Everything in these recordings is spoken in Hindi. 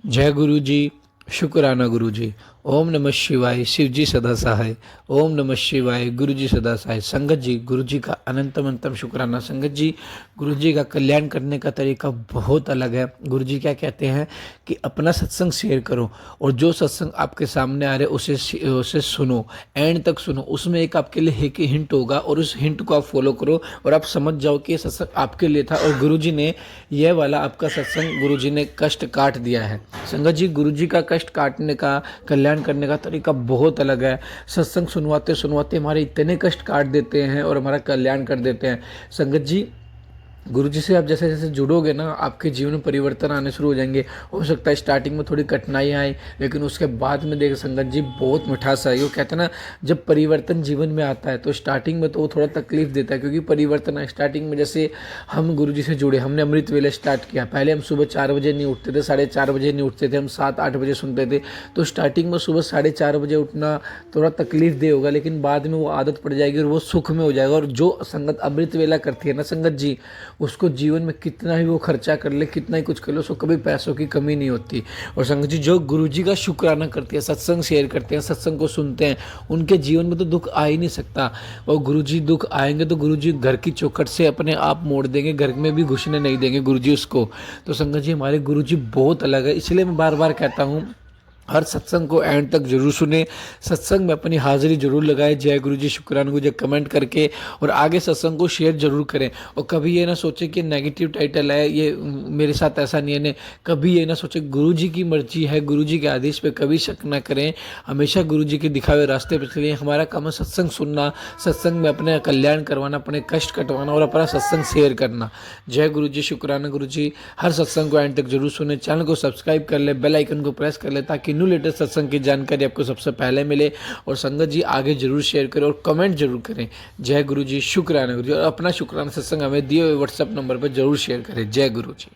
जय गुरु जी। शुक्राना गुरु जी। ओम नमः शिवाय। शिव जी सदा सहाय। ओम नमः शिवाय। गुरु जी सदा सहाय। संगत जी, गुरु जी का अनंतम अनंतम शुक्राना। संगत जी, गुरु जी का कल्याण करने का तरीका बहुत अलग है। गुरु जी क्या कहते हैं कि अपना सत्संग शेयर करो, और जो सत्संग आपके सामने आ रहे उसे उसे सुनो, एंड तक सुनो। उसमें एक आपके लिए एक हिंट होगा, और उस हिंट को आप फॉलो करो, और आप समझ जाओ कि ये सत्संग आपके लिए था, और गुरु जी ने यह वाला आपका सत्संग, गुरु जी ने कष्ट काट दिया है। संगत जी, गुरु जी का कष्ट काटने का, कल्याण करने का तरीका बहुत अलग है। सत्संग सुनवाते सुनवाते हमारे इतने कष्ट काट देते हैं और हमारा कल्याण कर देते हैं। संगत जी, गुरु जी से आप जैसे जैसे जुड़ोगे ना, आपके जीवन में परिवर्तन आने शुरू हो जाएंगे। हो सकता है स्टार्टिंग में थोड़ी कठिनाई आए, लेकिन उसके बाद में देख संगत जी बहुत मिठास आई। वो कहते हैं ना, जब परिवर्तन जीवन में आता है तो स्टार्टिंग में तो वो थोड़ा तकलीफ देता है, क्योंकि परिवर्तन है। स्टार्टिंग में जैसे हम गुरु जी से जुड़े, हमने अमृत वेले स्टार्ट किया। पहले हम सुबह 4 बजे नहीं उठते थे, 4:30 बजे नहीं उठते थे, हम 7-8 बजे सुनते थे। तो स्टार्टिंग में सुबह 4:30 बजे उठना थोड़ा तकलीफ दे होगा, लेकिन बाद में वो आदत पड़ जाएगी और वो सुख में हो जाएगा। और जो संगत अमृत वेला करती है ना संगत जी, उसको जीवन में कितना ही वो खर्चा कर ले, कितना ही कुछ कर ले, उसको कभी पैसों की कमी नहीं होती। और संगत जी, जो गुरु जी का शुक्राना करते हैं, सत्संग शेयर करते हैं, सत्संग को सुनते हैं, उनके जीवन में तो दुख आ ही नहीं सकता। और गुरु जी दुख आएंगे तो गुरु जी घर की चौखट से अपने आप मोड़ देंगे, घर में भी घुसने नहीं देंगे गुरु जी उसको। तो संगत जी, हमारे गुरु जी बहुत अलग है। इसलिए मैं बार बार कहता हूँ, हर सत्संग को एंड तक जरूर सुने, सत्संग में अपनी हाजिरी जरूर लगाए। जय गुरु जी, शुक्राना गुरु जी कमेंट करके, और आगे सत्संग को शेयर जरूर करें। और कभी ये ना सोचे कि नेगेटिव टाइटल है ये, मेरे साथ ऐसा नहीं है ने। कभी ये ना सोचे, गुरु जी की मर्जी है, गुरु जी के आदेश पे कभी शक ना करें। हमेशा गुरु जी के दिखाए हुए रास्ते पर चलिए। हमारा काम है सत्संग सुनना, सत्संग में अपने कल्याण करवाना, अपने कष्ट कटवाना, और अपना सत्संग शेयर करना। जय गुरु जी, शुक्राना गुरु जी। हर सत्संग को एंड तक जरूर सुने, चैनल को सब्सक्राइब कर ले, बेल आइकन को प्रेस कर ले, ताकि न्यू लेटेस्ट सत्संग की जानकारी आपको सबसे पहले मिले। और संगत जी, आगे जरूर शेयर करें और कमेंट जरूर करें। जय गुरु जी, शुक्राना गुरु जी। और अपना शुक्राना सत्संग हमें दिए हुए व्हाट्सएप नंबर पर जरूर शेयर करें। जय गुरु जी।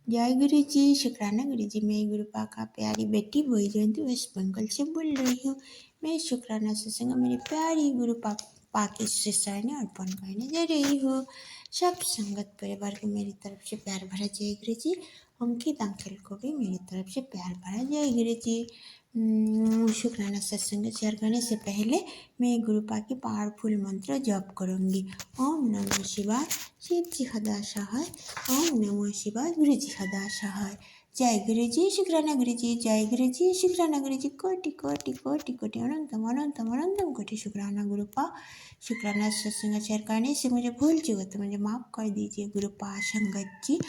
जय गुरु जी, शुक्राना गुरु जी। मैं गुरुपा का प्यारी बेटी जयंती वेस्ट बंगाल से बोल रही हूँ। मैं शुक्राना सत्संग मेरी प्यारी गुरुपा की शिष्य अर्पण करने जा रही हूँ। सब संगत परिवार को मेरी तरफ से प्यार भरा जय गुरु जी। अंकित अंकल को भी मेरी तरफ से प्यार भरा जय गुरु जी। शुक्राना सत्संग शेयर करने से पहले मैं गुरुपा की पावरफुल मंत्र जप करूँगी। ओम नमः शिवाय। शिव जी सदा सहाय। ओम नमः शिवाय। गुरु जी सदा सहाय। जय गुरु जी, शुक्राना गुरु जी। जय गुरु जी, शुक्राना गुरु जी। कोटि कोटि कोटि कोटि अनंतम अनंतम अनंतम कोटि शुक्राना गुरुपा। शुक्राना सत्संग शेयर करने से मुझे भूल चुका तो मुझे माफ़ कर दीजिए गुरुपा संगत जी।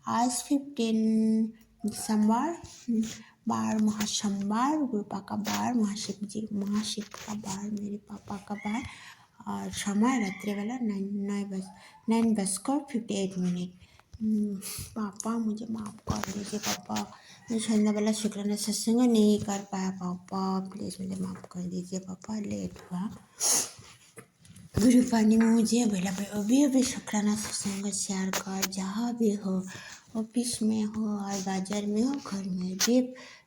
आज 15 दिसंबर, बार महासोमवार, गुरुपा का बार, महाशिव का बार, मेरे पापा का बार, और समय रात्रि वाला 9:58 पापा मुझे माफ़ कर दीजिए पापा। मैं संध्या वाला शुक्राना सत्संग नहीं कर पाया पापा, प्लीज़ मुझे माफ़ कर दीजिए पापा, लेट हुआ। गुरुपा ने मुझे बोला भाई अभी अभी शुक्राना सत्संग शेयर कर, जहाँ भी हो, ऑफिस में हो और बाजार में हो, घर में भी,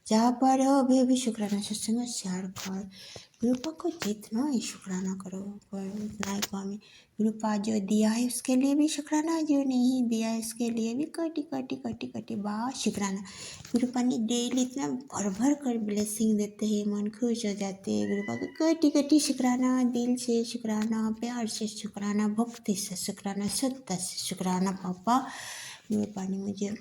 जहाँ पर हो अभी अभी शुक्राना सत्संग शेयर कर। गुरुपा को जितना ही शुक्राना करो पर उतना ही कम है। गुरुपा जो दिया है उसके लिए भी शुक्राना, जो नहीं दिया है उसके लिए भी कटी कटी कटी कटी बात शुक्राना। गुरुपा ने डेली इतना भर भर कर ब्लेसिंग देते हैं, मन खुश हो जाते हैं। गुरुपा को कटी कटी शुक्राना, दिल से शुक्राना, प्यार से शुक्राना, भक्ति से शुक्राना, सत्ता से शुक्राना पापा। गुरुपा ने मुझे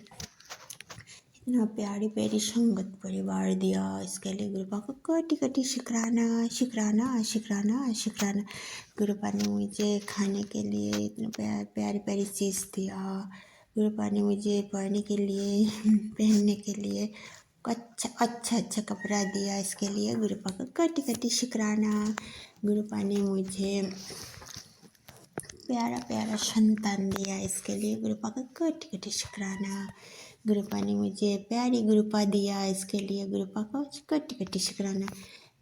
इतना प्यारी प्यारी संगत परिवार दिया, इसके लिए गुरुपा को कटी कटी शुक्राना शुक्राना शुक्राना शुक्राना। गुरुपा ने मुझे खाने के लिए इतना प्यारी प्यारी चीज़ दिया। गुरुपा ने मुझे पढ़ने के लिए पहनने के लिए अच्छा अच्छा अच्छा कपड़ा दिया, इसके लिए गुरुपा को कटी कटी शुक्राना। गुरुपा ने मुझे प्यारा प्यारा संतान दिया, इसके लिए गुरुपा का कटी कटी शुक्राना। गुरुपा ने मुझे प्यारी गुरुपा दिया, इसके लिए गुरुपा को कटी कटी शुक्राना।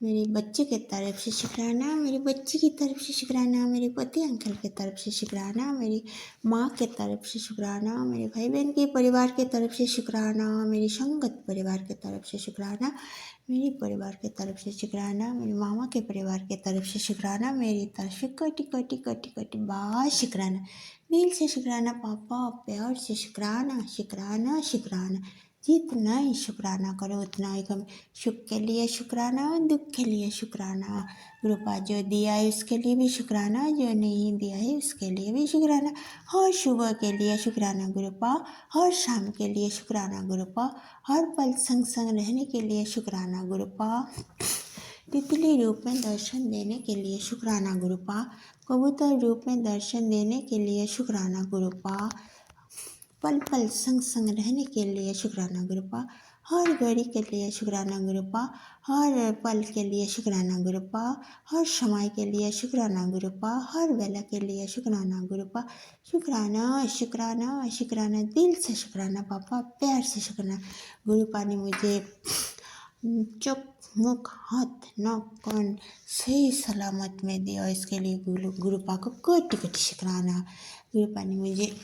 मेरे बच्चे की तरफ से शुक्राना, मेरी बच्ची की तरफ से शुक्राना, मेरे पति अंकल की तरफ से शुक्राना, मेरी माँ के तरफ से शुक्राना, मेरे भाई बहन के परिवार के तरफ से शुक्राना, मेरी संगत परिवार के तरफ से शुक्राना, मेरे परिवार के तरफ से शुक्राना, मेरे मामा के परिवार के तरफ से शुक्राना, मेरी तरफ से कटी कटी कटी कटी बात शुक्राना। दिल से शुक्राना पापा, प्यार से शुक्राना शुक्राना शुक्राना। जितना ही शुक्राना करो उतना ही कम। सुख के लिए शुक्राना, दुख के लिए शुक्राना। कृपा जो दिया है उसके लिए भी शुक्राना, जो नहीं दिया है उसके लिए भी शुक्राना। हर सुबह के लिए शुक्राना गुरुपा, हर शाम के लिए शुक्राना गुरुपा, हर पल संग संग रहने के लिए शुक्राना गुरुपा। तितली रूप में दर्शन देने के लिए शुक्राना गुरुपा, कबूतर रूप में दर्शन देने के लिए शुक्राना गुरुपा, पल पल संग संग रहने के लिए शुक्राना गुरुपा, हर घड़ी के लिए शुक्राना गुरुपा, हर पल के लिए शुक्राना गुरुपा, हर समय के लिए शुक्राना गुरुपा, हर वेला के लिए शुक्राना गुरुपा। शुक्राना शुक्राना शुक्राना, दिल से शुक्राना पापा, प्यार से शुक्राना। गुरुपा ने मुझे चुप मुख हाथ नाक कान सही सलामत में दिया, इसके लिए गुरुपा को कोटि कोटि शुक्राना। गुरुपा ने मुझे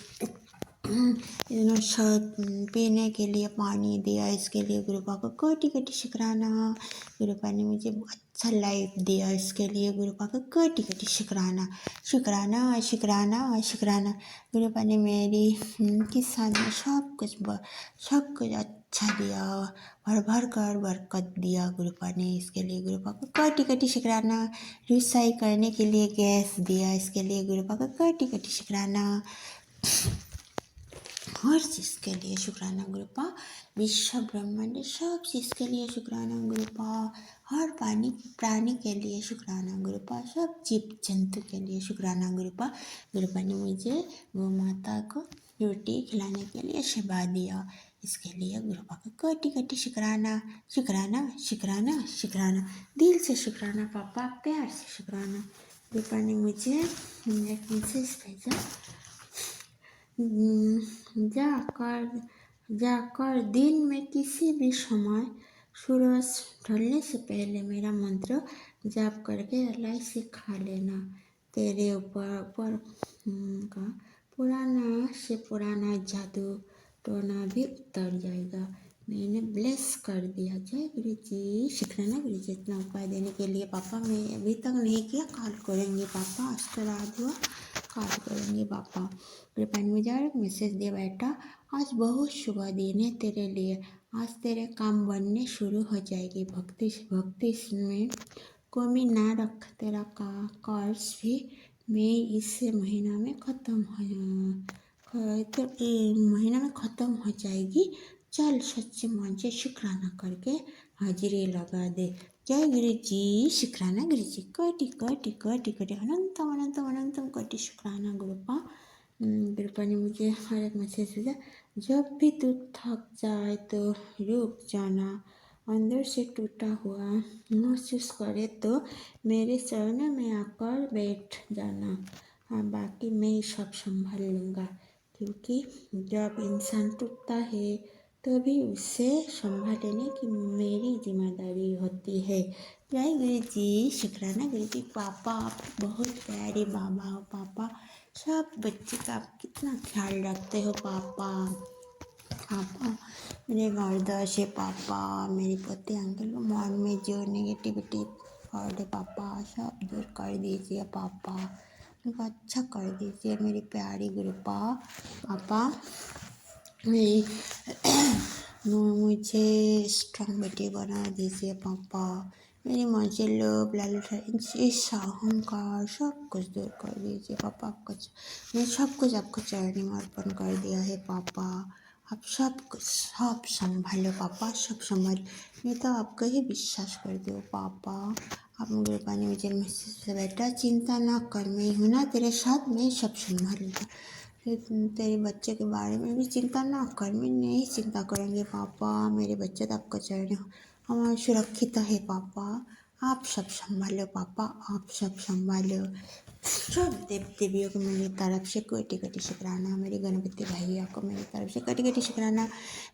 पीने के लिए पानी दिया, इसके लिए गुरुपा को कोटि कोटि शुक्राना। गुरुपा ने मुझे अच्छा लाइफ दिया, इसके लिए गुरुपा को कोटि कोटि शुक्राना। शुक्राना शुक्राना शुक्राना। गुरुपा ने मेरी किस्सा में सब कुछ अच्छा दिया, भर भर कर बरकत दिया गुरुपा ने, इसके लिए गुरुपा को कोटि कोटि शुक्राना। रिसाई करने के लिए गैस दिया, इसके लिए गुरुपा को कोटि कोटि शुक्राना। हर चीज़ के लिए शुक्राना गुरुपा, विश्व ब्रह्मांड सब चीज़ के लिए शुक्राना गुरुपा, हर प्राणी के लिए शुक्राना गुरुपा, सब जीव जंतु के लिए शुक्राना गुरुपा। गुरुपा ने मुझे गौ माता को रोटी खिलाने के लिए सेवा दिया, इसके लिए गुरुपा को कोटि कोटि शुक्राना। शुक्राना शुक्राना शुक्राना, दिल से शुक्राना पापा, प्यार से शुक्राना। गुरुपा ने मुझे एक मैसेज भेजा, जाकर दिन में किसी भी समय सूरज ढलने से पहले मेरा मंत्र जाप करके अलाई से खा लेना, तेरे ऊपर का पुराना से पुराना जादू टोना भी उतर जाएगा। मैंने ब्लेस कर दिया। जय गुरु जी। शुक्राना गुरु जी इतना उपाय देने के लिए पापा। मैं अभी तक नहीं किया, कॉल करेंगे पापा, आज तो रात हुआ, कॉल करेंगे पापा। कृपा ने मुझे एक मैसेज दिया, बेटा आज बहुत शुभ दिन है तेरे लिए, आज तेरे काम बनने शुरू हो जाएगी। भक्ति में कमी ना रख, तेरा कर्ज भी मैं इस महीना में ख़त्म हो जाएगी। चल सच्चे मन से शुक्राना करके हाजिरी लगा दे। जय गुरु जी। शुक्राना गुरु जी, कोटि कोटि कोटि कोटि अनंतम अनंतम अनंतम कोटि शुक्राना गुरुपा। गुरुपा ने मुझे हर एक मैसेज भेजा, जब भी तू थक जाए तो रुक जाना, अंदर से टूटा हुआ महसूस करे तो मेरे चरणों में आकर बैठ जाना, हाँ बाकी मैं सब संभाल लूँगा। क्योंकि जब इंसान टूटता है तभी उसे संभालने की मेरी जिम्मेदारी होती है। जय गुरु जी। शुक्राना गुरु जी। पापा आप बहुत प्यारे बाबा हो पापा, सब बच्चे का आप कितना ख्याल रखते हो पापा। पापा मेरे गर्दश है पापा, मेरे पोते अंकल को मन में जो नेगेटिविटी और पापा सब दूर कर दीजिए पापा, उनको अच्छा कर दीजिए मेरी प्यारी गुरुपा। पापा मुझे स्ट्रॉन्ग बेटी बना दीजिए पापा, मेरी मुझे लोभ लालच ईर्ष्या अहंकार सब कुछ दूर कर दीजिए पापा। मैं सब कुछ आपको चरणों में अर्पण कर दिया है पापा, आप सब कुछ सब संभालो पापा, सब संभालो। मैं तो आपको ही विश्वास कर दो पापा। आप मेरे पानी मुझे मैसेज से, बेटा चिंता ना कर, मैं हूँ ना तेरे साथ, मैं सब संभालूंगा। तेरे बच्चे के बारे में भी चिंता ना कर, मैं नहीं चिंता करेंगे पापा। मेरे बच्चे तो आपका चरण हमारा सुरक्षित है पापा, आप सब संभालो पापा, आप सब संभालो। सब देव देवियों को मेरी तरफ से कोटि कोटि शुक्राना, मेरे गणपति भैया को मेरी तरफ से कोटि कोटि शुक्राना,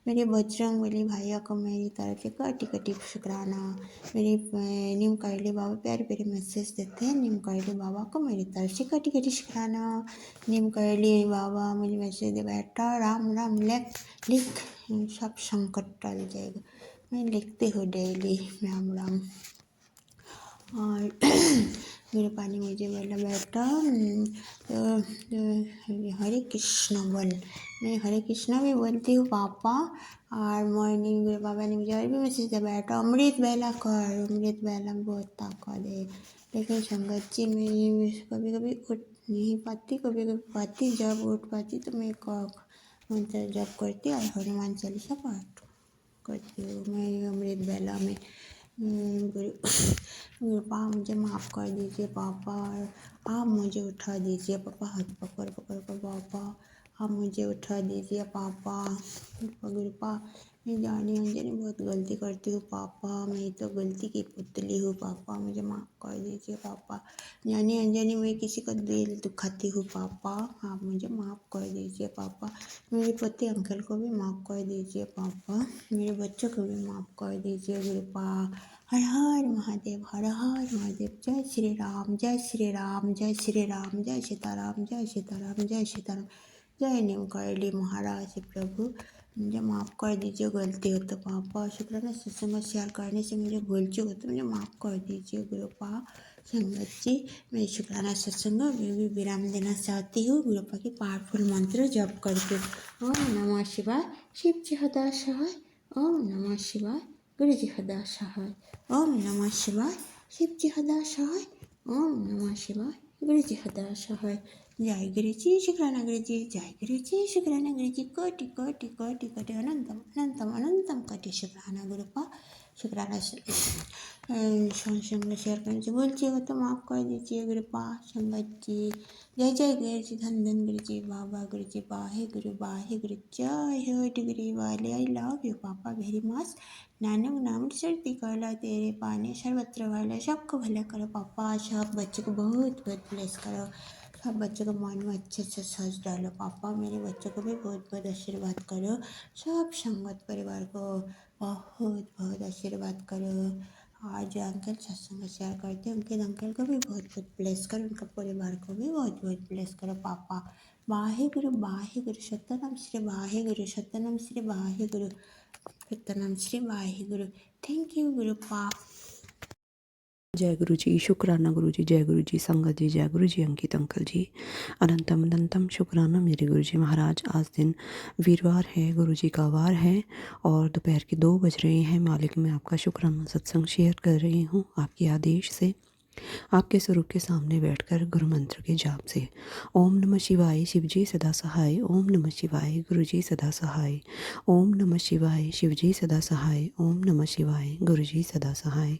मेरे बजरंगबली भैया को मेरी तरफ से कोटि कोटि शुक्राना। मेरे नीम करली बाबा प्यारे प्यारे मैसेज देते हैं, नीम करली बाबा को मेरी तरफ से कोटि कोटि शुक्राना। नीम करली बाबा मुझे मैसेज दे, बेटा राम राम लिख सब संकट टल जाएगा। मैं लिखती हूँ डेली राम राम। और मेरे पानी मुझे बोला, बेटा हरे कृष्ण बोल। मैं हरे कृष्ण भी बोलती हूँ पापा, और मॉर्निंग मेरे पापा ने मुझे और भी मैसेज दिया, बेटा अमृत वेला कर, अमृत वेला में बहुत ताकत है। लेकिन संगत जी मैं कभी कभी उठ नहीं पाती, कभी कभी पाती, जब उठ पाती तो मैं मंत्र जप करती और हनुमान चालीसा पाठ करती हूँ। मैं अमृत वेला में गुरु पापा मुझे माफ़ कर दीजिए पापा, आप मुझे उठा दीजिए पापा, हाथ पकड़ पकड़ कर पापा आप मुझे उठा दीजिए पापा। गुरुपा मैं जाने अनजाने बहुत गलती करती हूँ पापा, मैं तो गलती की पुतली हूँ पापा, मुझे माफ़ कर दीजिए पापा। जाने अनजाने मैं किसी का दिल दुखाती हूँ पापा, आप मुझे माफ़ कर दीजिए पापा। मेरे पति अंकल को भी माफ़ कर दीजिए पापा, मेरे बच्चों को भी माफ़ कर दीजिए गुरुपा। हर हर महादेव, हर हर महादेव। जय श्री राम, जय श्री राम, जय श्री राम, जय सीताराम, जय सीताराम, जय सीताराम। जय नीम करली महाराज प्रभु, मुझे माफ़ कर दीजिए गलती हो तो पापा। शुक्राना सत्संग शेयर करने से मुझे भूल चूक हो तो मुझे माफ़ कर दीजिए गुरुपा। संगत जी मैं शुक्राना सत्संग में भी विराम देना चाहती हूँ गुरुपा की पावरफुल मंत्र जप करके। ओम नमः शिवाय, शिव जी हदा सहाय। ओम नमः शिवाय, गुरु जी हदा सहाय। ओम नमः शिवाय, शिव जी हदा सहाय। ओम नमः शिवाय, गुरु जी हदा सहाय। जय गुरु जी, शुक्राना गुरु जी, जय गुरु जी, शुक्राना गुरु जी। कोटि कोटि कोटि कोटि अनंतम अनंतम अनंतम कोटि शुक्राना गुरुपा। शुक्राना संग शेयर करने से भूल तो माफ़ कर दीजिए गुरुपा। संगत जी जय जय गुरु जी, धन धन गुरु जी, बाबा गुरु जी, वाहे गुरु, जय हो डिग्री वाले। आई लव यू पापा वेरी मच। नानक नाम सर्दी काला तेरे पाने, सर्वत्र वाला सबको भला करो पापा। सब बच्चों को बहुत बहुत ब्लेस करो, सब बच्चों को मन में अच्छे से सच डालो पापा। मेरे बच्चों को भी बहुत बहुत आशीर्वाद करो, सब संगत परिवार को बहुत बहुत आशीर्वाद करो। और जो अंकल सत्संग शेयर करते हैं उनके अंकल को भी बहुत बहुत ब्लेस करो, उनका परिवार को भी बहुत बहुत ब्लेस करो पापा। वाहे गुरु सतनाम श्री वाहे गुरु सतनाम श्री वाहे गुरु सतनाम श्री वाहे गुरु। थैंक यू गुरु पा। जय गुरु जी, शुक्राना गुरु जी, जय गुरु जी, संगत जी, जय गुरु जी, अंकित अंकल जी, अनंतम अनंतम शुक्राना मेरे गुरु जी महाराज। आज दिन वीरवार है, गुरु जी का वार है और दोपहर के 2 बज रहे हैं। मालिक मैं आपका शुक्राना सत्संग शेयर कर रही हूँ आपके आदेश से, आपके स्वरूप के सामने बैठकर गुरु मंत्र के जाप से। ओम नमः शिवाय, शिव जी सदा सहाय। ओम नमः शिवाय, गुरु जी सदा सहाय। ओम नमः शिवाय, शिव जी सदा सहाय। ओम नमः शिवाय, गुरु जी सदा सहाय।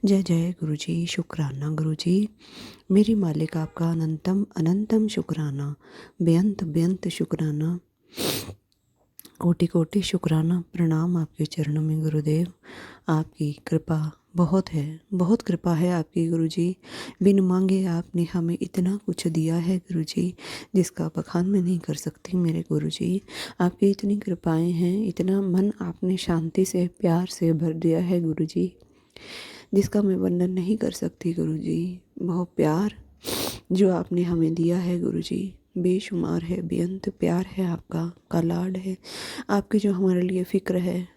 जय जय गुरु जी, शुक्राना गुरु जी। मेरी मालिक आपका अनंतम अनंतम शुक्राना, बेअंत बेअंत शुक्राना, कोटि कोटि शुक्राना। प्रणाम आपके चरणों में गुरुदेव। आपकी कृपा बहुत है, बहुत कृपा है आपकी गुरु जी। बिन मांगे आपने हमें इतना कुछ दिया है गुरु जी, जिसका बखान मैं नहीं कर सकती मेरे गुरु जी। आपकी इतनी कृपाएं हैं, इतना मन आपने शांति से प्यार से भर दिया है गुरु जी, जिसका मैं वर्णन नहीं कर सकती गुरु जी। बहुत प्यार जो आपने हमें दिया है गुरु जी, बेशुमार है, बेअंत प्यार है आपका, का लाड है। आपकी जो हमारे लिए फ़िक्र है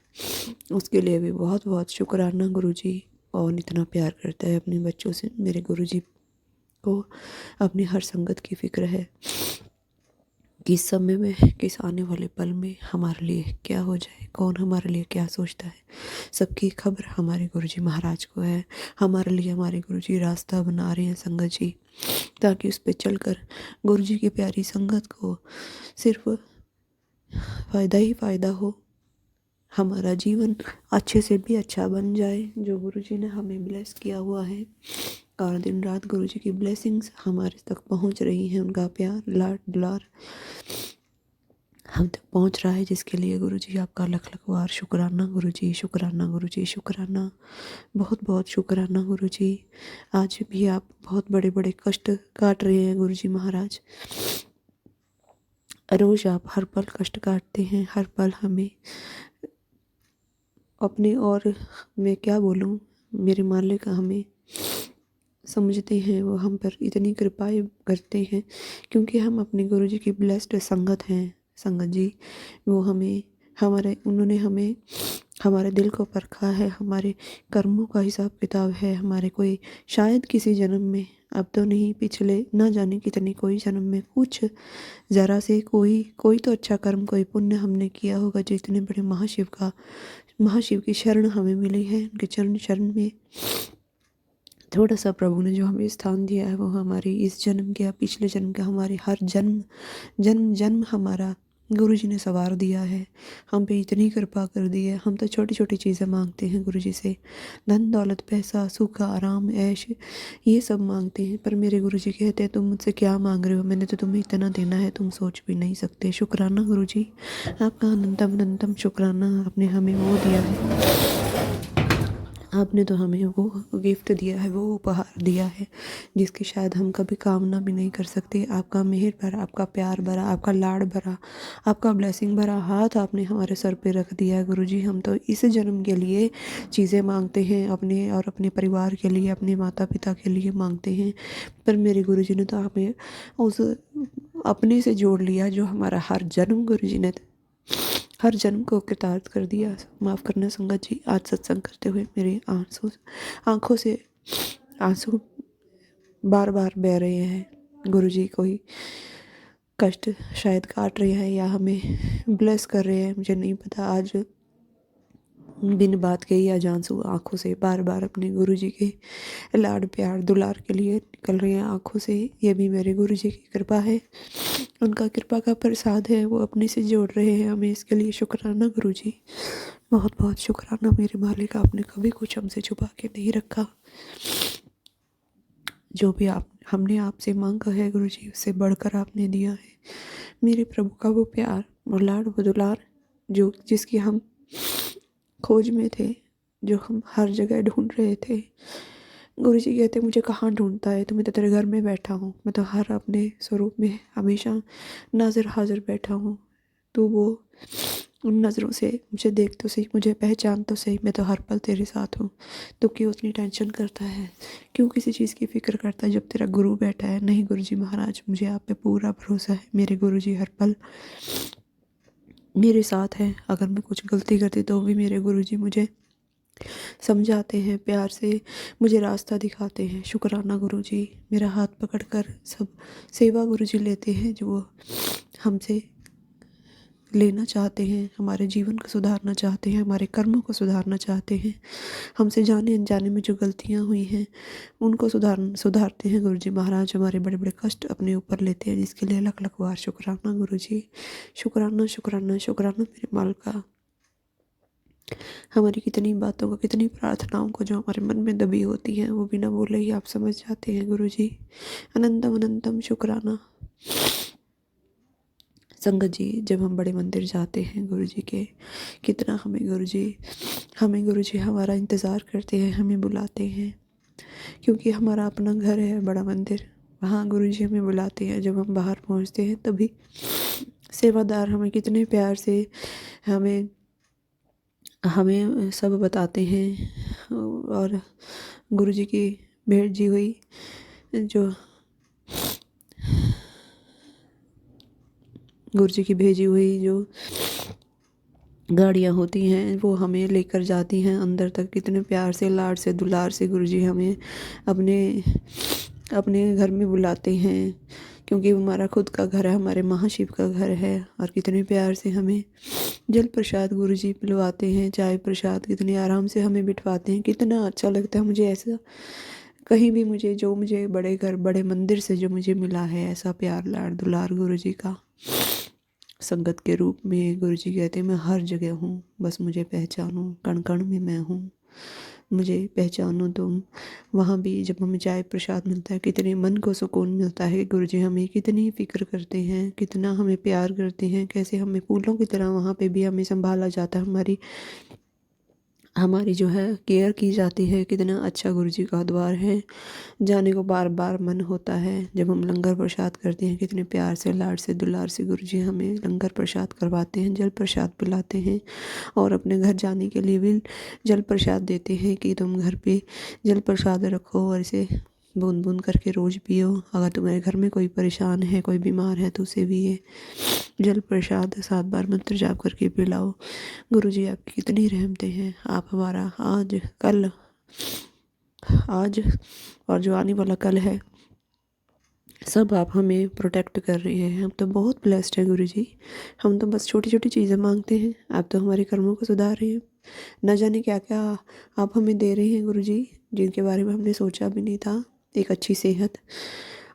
उसके लिए भी बहुत बहुत शुक्राना गुरु जी। और इतना प्यार करता है अपने बच्चों से मेरे गुरु जी को, अपनी हर संगत की फ़िक्र है। किस समय में, किस आने वाले पल में हमारे लिए क्या हो जाए, कौन हमारे लिए क्या सोचता है, सबकी खबर हमारे गुरुजी महाराज को है। हमारे लिए हमारे गुरुजी रास्ता बना रहे हैं संगत जी, ताकि उस पर चलकर गुरुजी की प्यारी संगत को सिर्फ फ़ायदा ही फ़ायदा हो, हमारा जीवन अच्छे से भी अच्छा बन जाए। जो गुरुजी ने हमें ब्लेस किया हुआ है और दिन रात गुरुजी की ब्लेसिंग्स हमारे तक पहुंच रही हैं, उनका प्यार लाड दुलार हम तक पहुंच रहा है, जिसके लिए गुरुजी आपका लख लख बार शुक्राना गुरुजी, शुक्राना गुरुजी, शुक्राना, बहुत बहुत शुक्राना गुरुजी। आज भी आप बहुत बड़े बड़े कष्ट काट रहे हैं गुरुजी महाराज। रोज़ आप हर पल कष्ट काटते हैं, हर पल हमें अपने, और मैं क्या बोलूँ, मेरे मालिक हमें समझते हैं, वो हम पर इतनी कृपाएं करते हैं क्योंकि हम अपने गुरुजी की ब्लेस्ड संगत हैं। संगत जी वो हमें उन्होंने हमें हमारे दिल को परखा है, हमारे कर्मों का हिसाब किताब है। हमारे कोई शायद किसी जन्म में, अब तो नहीं, पिछले ना जाने कितने कोई जन्म में कुछ ज़रा से कोई कोई तो अच्छा कर्म, कोई पुण्य हमने किया होगा, जो इतने बड़े महाशिव की शरण हमें मिली है। उनके चरण शरण में थोड़ा सा प्रभु ने जो हमें स्थान दिया है, वो हमारी इस जन्म के या पिछले जन्म का, हमारे हर जन्म जन्म जन्म हमारा गुरु जी ने सवार दिया है। हम पे इतनी कृपा कर दी है। हम तो छोटी छोटी चीज़ें मांगते हैं गुरु जी से, धन दौलत पैसा सुख आराम ऐश, ये सब मांगते हैं। पर मेरे गुरु जी कहते हैं, तुम मुझसे क्या मांग रहे हो, मैंने तो तुम्हें इतना देना है, तुम सोच भी नहीं सकते। शुक्राना गुरु जी, आपका अनंतम अनंतम शुक्राना। आपने हमें वो दिया है, आपने तो हमें वो गिफ्ट दिया है, वो उपहार दिया है, जिसकी शायद हम कभी कामना भी नहीं कर सकते। आपका मेहर भरा, आपका प्यार भरा, आपका लाड़ भरा, आपका ब्लेसिंग भरा हाथ आपने हमारे सर पे रख दिया है गुरुजी। हम तो इस जन्म के लिए चीज़ें मांगते हैं, अपने और अपने परिवार के लिए, अपने माता पिता के लिए मांगते हैं। पर मेरे गुरुजी ने तो हमें उस अपने से जोड़ लिया, जो हमारा हर जन्म गुरुजी ने हर जन्म को कृतार्थ कर दिया। माफ़ करना संगत जी, आज सत्संग करते हुए मेरी आंखों से आंसू बार बार बह रहे हैं। गुरु जी कोई कष्ट शायद काट रहे हैं या हमें ब्लेस कर रहे हैं, मुझे नहीं पता। आज बिन बात के ही आज आंसू आंखों से बार बार अपने गुरु जी के लाड़ प्यार दुलार के लिए निकल रहे हैं आंखों से। ये भी मेरे गुरु जी की कृपा है, उनका कृपा का प्रसाद है, वो अपने से जोड़ रहे हैं हमें। इसके लिए शुक्राना गुरु जी, बहुत बहुत शुक्राना मेरे मालिक। आपने कभी कुछ हमसे छुपा के नहीं रखा। जो भी हमने आपसे मांगा है गुरु जी, उससे बढ़कर आपने दिया है। मेरे प्रभु का वो प्यार, वो लाड़, वो दुलार, जो जिसकी हम खोज में थे, जो हम हर जगह ढूंढ रहे थे। गुरु जी कहते, मुझे कहाँ ढूंढता है, तुम्हें तो तेरे घर में बैठा हूँ। मैं तो हर अपने स्वरूप में हमेशा नाजिर हाजिर बैठा हूँ। तो वो उन नज़रों से मुझे देख तो सही, मुझे पहचान तो सही, मैं तो हर पल तेरे साथ हूँ। तो क्यों उतनी टेंशन करता है, क्यों किसी चीज़ की फ़िक्र करता है, जब तेरा गुरु बैठा है। नहीं गुरु जी महाराज, मुझे आप पे पूरा भरोसा है। मेरे गुरु जी हर पल मेरे साथ हैं। अगर मैं कुछ गलती करती तो भी मेरे गुरु जी मुझे समझाते हैं, प्यार से मुझे रास्ता दिखाते हैं। शुक्राना गुरु जी, मेरा हाथ पकड़कर सब सेवा गुरु जी लेते हैं, जो वो हमसे लेना चाहते हैं, हमारे जीवन को सुधारना चाहते हैं, हमारे कर्मों को सुधारना चाहते हैं। हमसे जाने अनजाने में जो गलतियाँ हुई हैं उनको सुधारते हैं गुरु जी महाराज। हमारे बड़े बड़े कष्ट अपने ऊपर लेते हैं, जिसके लिए लख लख बार शुक्राना गुरु जी। शुक्राना शुक्राना शुक्राना मेरे मालिका। हमारी कितनी बातों को, कितनी प्रार्थनाओं को जो हमारे मन में दबी होती हैं, वो बिना बोले ही आप समझ जाते हैं गुरु जी। अनंतम अनंतम शुक्राना। संगत जी, जब हम बड़े मंदिर जाते हैं गुरु जी के, कितना हमें गुरु जी हमारा इंतज़ार करते हैं, हमें बुलाते हैं, क्योंकि हमारा अपना घर है बड़ा मंदिर। वहाँ गुरु जी हमें बुलाते हैं। जब हम बाहर पहुँचते हैं तभी सेवादार हमें कितने प्यार से हमें हमें सब बताते हैं। और गुरु जी की भेजी हुई जो गुरु जी की भेजी हुई जो गाड़ियाँ होती हैं, वो हमें लेकर जाती हैं अंदर तक। कितने प्यार से, लाड़ से, दुलार से गुरु जी हमें अपने अपने घर में बुलाते हैं, क्योंकि हमारा खुद का घर है, हमारे महाशिव का घर है। और कितने प्यार से हमें जल प्रसाद गुरु जी पिलवाते हैं, चाय प्रसाद, कितने आराम से हमें बिठवाते हैं। कितना अच्छा लगता है मुझे ऐसा। कहीं भी मुझे बड़े घर बड़े मंदिर से जो मुझे मिला है, ऐसा प्यार लाड़ दुलार गुरु जी का संगत के रूप में। गुरु जी कहते हैं, मैं हर जगह हूँ, बस मुझे पहचानो, कण कण में मैं हूँ, मुझे पहचानो तुम। वहाँ भी जब हमें चाय प्रसाद मिलता है, कितने मन को सुकून मिलता है। गुरु जी हमें कितनी फ़िक्र करते हैं, कितना हमें प्यार करते हैं, कैसे हमें फूलों की तरह वहाँ पे भी हमें संभाला जाता है, हमारी जो है केयर की जाती है। कितना अच्छा गुरु जी का द्वार है, जाने को बार बार मन होता है। जब हम लंगर प्रसाद करते हैं, कितने प्यार से, लाड से, दुलार से गुरु जी हमें लंगर प्रसाद करवाते हैं, जल प्रसाद पिलाते हैं। और अपने घर जाने के लिए भी जल प्रसाद देते हैं कि तुम घर पे जल प्रसाद रखो और इसे बूंद बूंद करके रोज़ पियो। अगर तुम्हारे घर में कोई परेशान है, कोई बीमार है, तो उसे भी ये जल प्रसाद 7 बार मंत्र जाप करके पिलाओ। गुरु जी आपकी कितनी रहमतें हैं। आप हमारा आज, कल, आज और जो आने वाला कल है, सब आप हमें प्रोटेक्ट कर रहे हैं। हम तो बहुत ब्लेस्ड हैं गुरु जी। हम तो बस छोटी छोटी चीज़ें मांगते हैं, आप तो हमारे कर्मों को सुधार रहे हैं। न जाने क्या क्या आप हमें दे रहे हैं गुरु जी, जिनके बारे में हमने सोचा भी नहीं था। एक अच्छी सेहत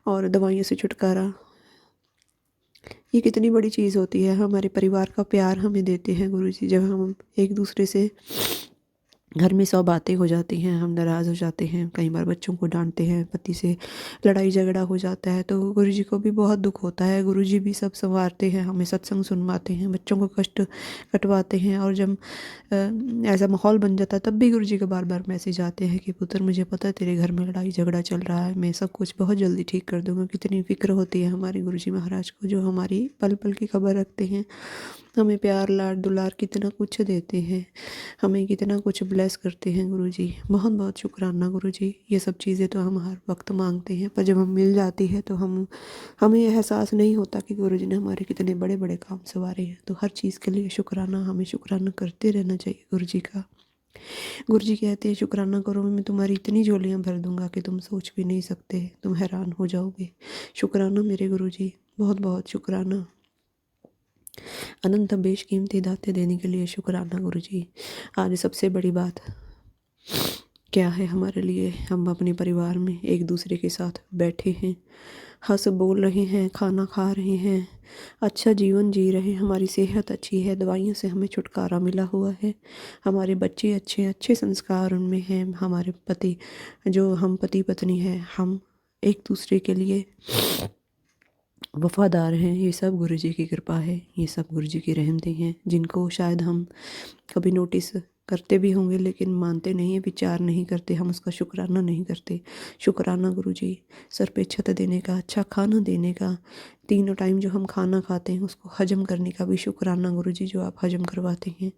और दवाइयों से छुटकारा, ये कितनी बड़ी चीज़ होती है। हमारे परिवार का प्यार हमें देते हैं गुरु जी। जब हम एक दूसरे से, घर में 100 बातें हो जाती हैं, हम नाराज़ हो जाते हैं, कई बार बच्चों को डांटते हैं, पति से लड़ाई झगड़ा हो जाता है, तो गुरु जी को भी बहुत दुख होता है। गुरु जी भी सब संवारते हैं, हमें सत्संग सुनवाते हैं, बच्चों को कष्ट कटवाते हैं। और जब ऐसा माहौल बन जाता है, तब भी गुरु जी को बार बार मैसेज आते हैं कि पुत्र, मुझे पता है तेरे घर में लड़ाई झगड़ा चल रहा है, मैं सब कुछ बहुत जल्दी ठीक कर दूँगा। कितनी फिक्र होती है हमारे गुरु जी महाराज को, जो हमारी पल पल की खबर रखते हैं, हमें प्यार लाड दुलार कितना कुछ देते हैं, हमें कितना कुछ ब्लेस करते हैं गुरु जी। बहुत बहुत शुक्राना गुरु जी। ये सब चीज़ें तो हम हर वक्त मांगते हैं, पर जब हम मिल जाती है तो हमें एहसास नहीं होता कि गुरु जी ने हमारे कितने बड़े बड़े काम सवारे हैं। तो हर चीज़ के लिए शुक्राना, हमें शुक्राना करते रहना चाहिए गुरु जी का। गुरु जी कहते हैं शुक्राना करो, मैं तुम्हारी इतनी झोलियाँ भर दूंगा कि तुम सोच भी नहीं सकते, तुम हैरान हो जाओगे। शुक्राना मेरे गुरु जी, बहुत बहुत शुक्राना। अनंत बेशकीमती दाते देने के लिए शुक्राना गुरु जी। आज सबसे बड़ी बात क्या है हमारे लिए, हम अपने परिवार में एक दूसरे के साथ बैठे हैं, हंस बोल रहे हैं, खाना खा रहे हैं, अच्छा जीवन जी रहे हैं, हमारी सेहत अच्छी है, दवाइयों से हमें छुटकारा मिला हुआ है, हमारे बच्चे अच्छे अच्छे संस्कार उनमें हैं, हमारे पति, जो हम पति पत्नी हैं, हम एक दूसरे के लिए वफादार हैं। ये सब गुरु जी की कृपा है, ये सब गुरु जी की रहमतें हैं, जिनको शायद हम कभी नोटिस करते भी होंगे लेकिन मानते नहीं हैं, विचार नहीं करते, हम उसका शुक्राना नहीं करते। शुक्राना गुरु जी, सर पे छत देने का, अच्छा खाना देने का, तीनों टाइम जो हम खाना खाते हैं उसको हजम करने का भी शुक्राना गुरु जी, जो आप हजम करवाते हैं।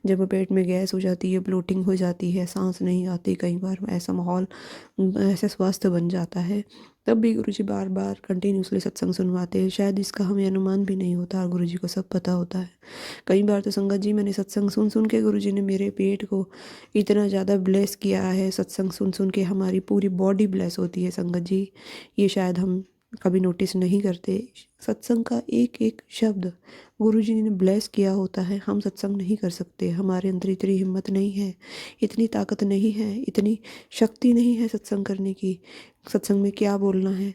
जब पेट में गैस हो जाती है, ब्लोटिंग हो जाती है, सांस नहीं आती, कई बार ऐसा माहौल, ऐसा स्वास्थ्य बन जाता है, तब भी गुरु जी बार बार कंटिन्यूसली सत्संग सुनवाते हैं। शायद इसका हमें अनुमान भी नहीं होता और गुरु जी को सब पता होता है। कई बार तो संगत जी, मैंने सत्संग सुन सुन के गुरु जी ने मेरे पेट को इतना ज़्यादा ब्लेस किया है। सत्संग सुन सुन के हमारी पूरी बॉडी ब्लेस होती है संगत जी, ये शायद हम कभी नोटिस नहीं करते। सत्संग का एक एक शब्द गुरु जी ने ब्लेस किया होता है। हम सत्संग नहीं कर सकते, हमारे अंदर इतनी हिम्मत नहीं है, इतनी ताकत नहीं है, इतनी शक्ति नहीं है सत्संग करने की। सत्संग में क्या बोलना है,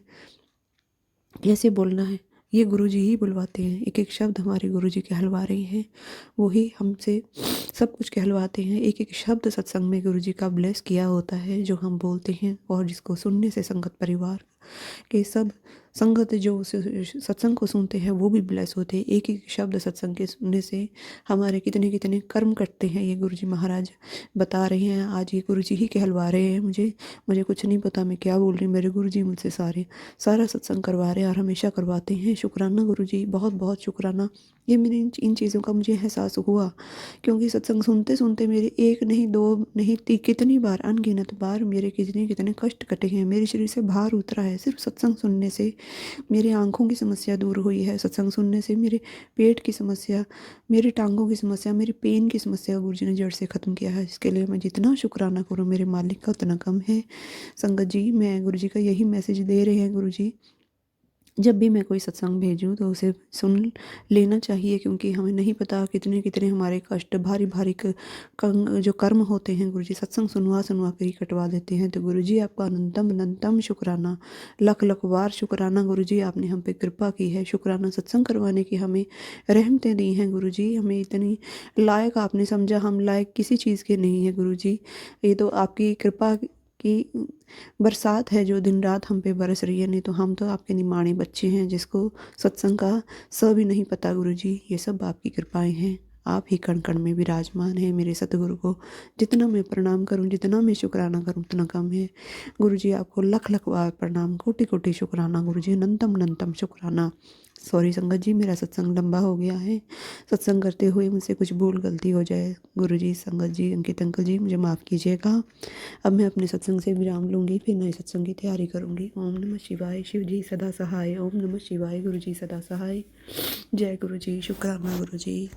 कैसे बोलना है, ये गुरु जी ही बुलवाते हैं। एक एक शब्द हमारे गुरु जी कहलवा रहे हैं, वही हमसे सब कुछ कहलवाते हैं। एक एक शब्द सत्संग में गुरु जी का ब्लेस किया होता है, जो हम बोलते हैं, और जिसको सुनने से संगत परिवार के सब संगत जो सत्संग को सुनते हैं वो भी ब्लेस होते हैं। एक एक शब्द सत्संग के सुनने से हमारे कितने कितने कर्म कटते हैं, ये गुरु जी महाराज बता रहे हैं। आज ये गुरु जी ही कहलवा रहे हैं मुझे कुछ नहीं पता मैं क्या बोल रही हूँ। मेरे गुरु जी मुझसे सारा सत्संग करवा रहे हैं और हमेशा करवाते हैं। शुक्राना गुरु जी, बहुत बहुत शुक्राना। ये मेरे इन चीज़ों का मुझे एहसास हुआ, क्योंकि सत्संग सुनते सुनते मेरे एक नहीं, दो नहीं, कितनी बार, अनगिनत बार मेरे कितने कितने कष्ट कटे हैं, मेरे शरीर से भार उतरा है। सिर्फ सत्संग सुनने से मेरे आँखों की समस्या दूर हुई है, सत्संग सुनने से मेरे पेट की समस्या, मेरी टांगों की समस्या, मेरी पेन की समस्या गुरु जी ने जड़ से ख़त्म किया है। इसके लिए मैं जितना शुक्राना करूँ मेरे मालिक का उतना कम है। संगत जी, मैं गुरु जी का यही मैसेज दे रहे हैं। गुरु जी, जब भी मैं कोई सत्संग भेजूं तो उसे सुन लेना चाहिए, क्योंकि हमें नहीं पता कितने कितने हमारे कष्ट, भारी भारी जो कर्म होते हैं गुरु जी सत्संग सुनवा कर ही कटवा देते हैं। तो गुरु जी आपका अनंतम अनंतम शुक्राना, लख लख बार शुक्राना गुरु जी, आपने हम पे कृपा की है। शुक्राना सत्संग करवाने की हमें रहमतें दी हैं गुरु जी, हमें इतनी लायक आपने समझा, हम लायक किसी चीज़ के नहीं है गुरु जी। ये तो आपकी कृपा की बरसात है जो दिन रात हम पे बरस रही है, नहीं तो हम तो आपके निमाणे बच्चे हैं जिसको सत्संग का स भी नहीं पता गुरु जी। ये सब आपकी कृपाएं हैं, आप ही कण कण में विराजमान है। मेरे सतगुरु को जितना मैं प्रणाम करूं, जितना मैं शुक्राना करूं उतना कम है। गुरु जी आपको लख लख बार प्रणाम, कोटि कोटि शुक्राना गुरु जी, अनंतम अनंतम शुक्राना। सॉरी संगत जी, मेरा सत्संग लंबा हो गया है। सत्संग करते हुए मुझसे कुछ भूल गलती हो जाए, गुरु जी, संगत जी, अंकित अंकल जी, मुझे माफ़ कीजिएगा। अब मैं अपने सत्संग से विराम लूँगी, फिर नए सत्संग की तैयारी करूँगी। ओम नमः शिवाय। शिव जी सदा सहाय। ओम नमः शिवाय। गुरु जी सदा सहाय। जय गुरु जी। शुक्राना गुरु जी।